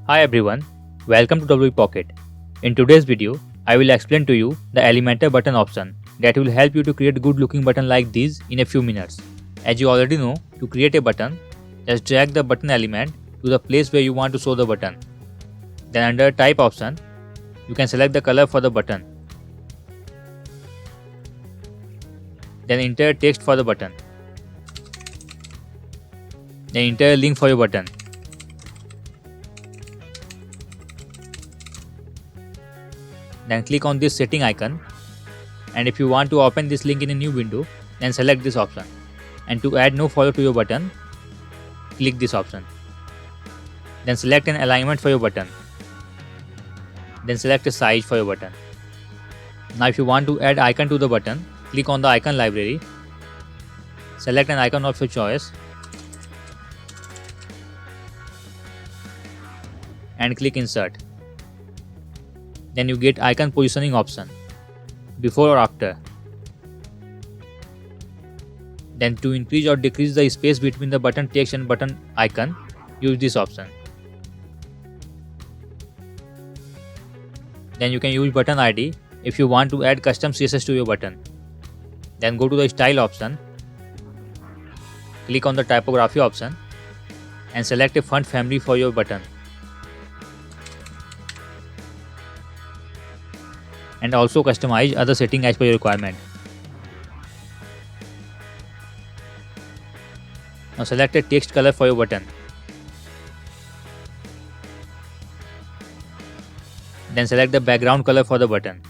Hi everyone, welcome to WE Pocket. In today's video, I will explain to you the Elementor button option that will help you to create good looking button like these in a few minutes. As you already know, to create a button, just drag the button element to the place where you want to show the button. Then under type option, you can select the color for the button. Then enter text for the button. Then enter a link for your button. Then click on this setting icon, and if you want to open this link in a new window, then select this option. And to add no follow to your button, click this option. Then select an alignment for your button. Then select a size for your button. Now if you want to add icon to the button, click on the icon library. Select an icon of your choice and click insert. Then you get icon positioning option, before or after. Then to increase or decrease the space between the button text and button icon, use this option. Then you can use button ID if you want to add custom CSS to your button. Then go to the style option, click on the typography option and select a font family for your button. And also customize other setting as per your requirement. Now select a text color for your button. Then select the background color for the button.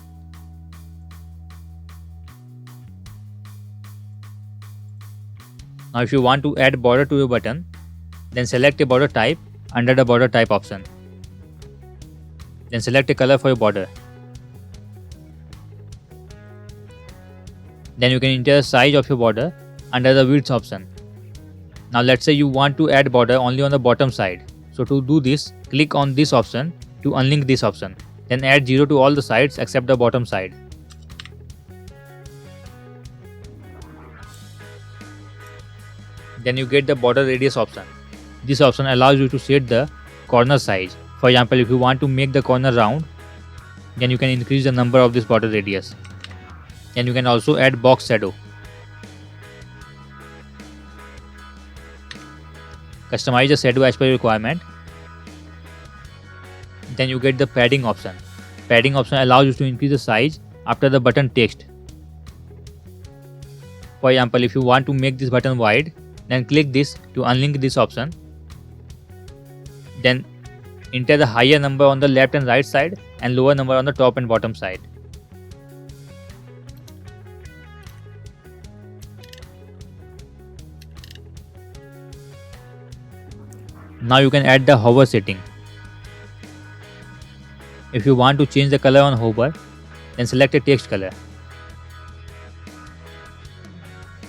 Now if you want to add border to your button, then select a border type under the border type option. Then select a color for your border. Then you can enter the size of your border under the width option. Now let's say you want to add border only on the bottom side. So to do this, click on this option to unlink this option. Then add 0 to all the sides except the bottom side. Then you get the border radius option. This option allows you to set the corner size. For example, if you want to make the corner round, then you can increase the number of this border radius. And you can also add box shadow. Customize the shadow as per your requirement. Then you get the padding option. Padding option allows you to increase the size after the button text. For example, if you want to make this button wide, then click this to unlink this option. Then enter the higher number on the left and right side and lower number on the top and bottom side. Now you can add the hover setting. If you want to change the color on hover, then select a text color.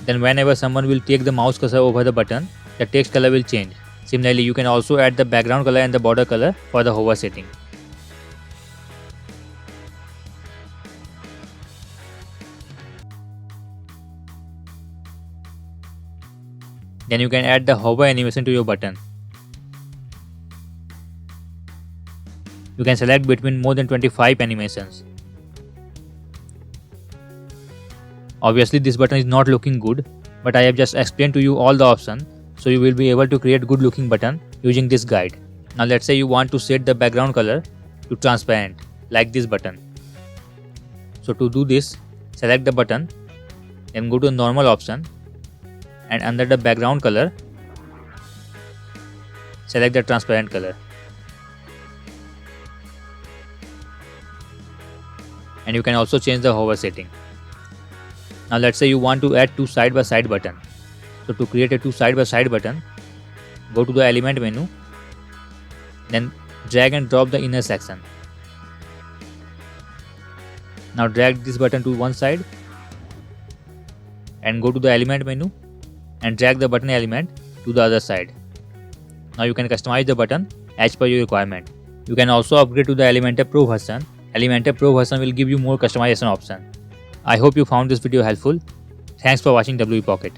Then whenever someone will take the mouse cursor over the button, the text color will change. Similarly, you can also add the background color and the border color for the hover setting. Then you can add the hover animation to your button. You can select between more than 25 animations. Obviously this button is not looking good, but I have just explained to you all the options, so you will be able to create good looking button using this guide. Now let's say you want to set the background color to transparent, like this button. So to do this, select the button, then go to the normal option, and under the background color, select the transparent color. And you can also change the hover setting. Now let's say you want to add two side by side button. So to create a two side by side button, go to the element menu, then drag and drop the inner section. Now drag this button to one side and go to the element menu and drag the button element to the other side. Now you can customize the button as per your requirement. You can also upgrade to the Elementor Pro version. Elementor Pro version will give you more customization option. I hope you found this video helpful. Thanks for watching WE Pocket.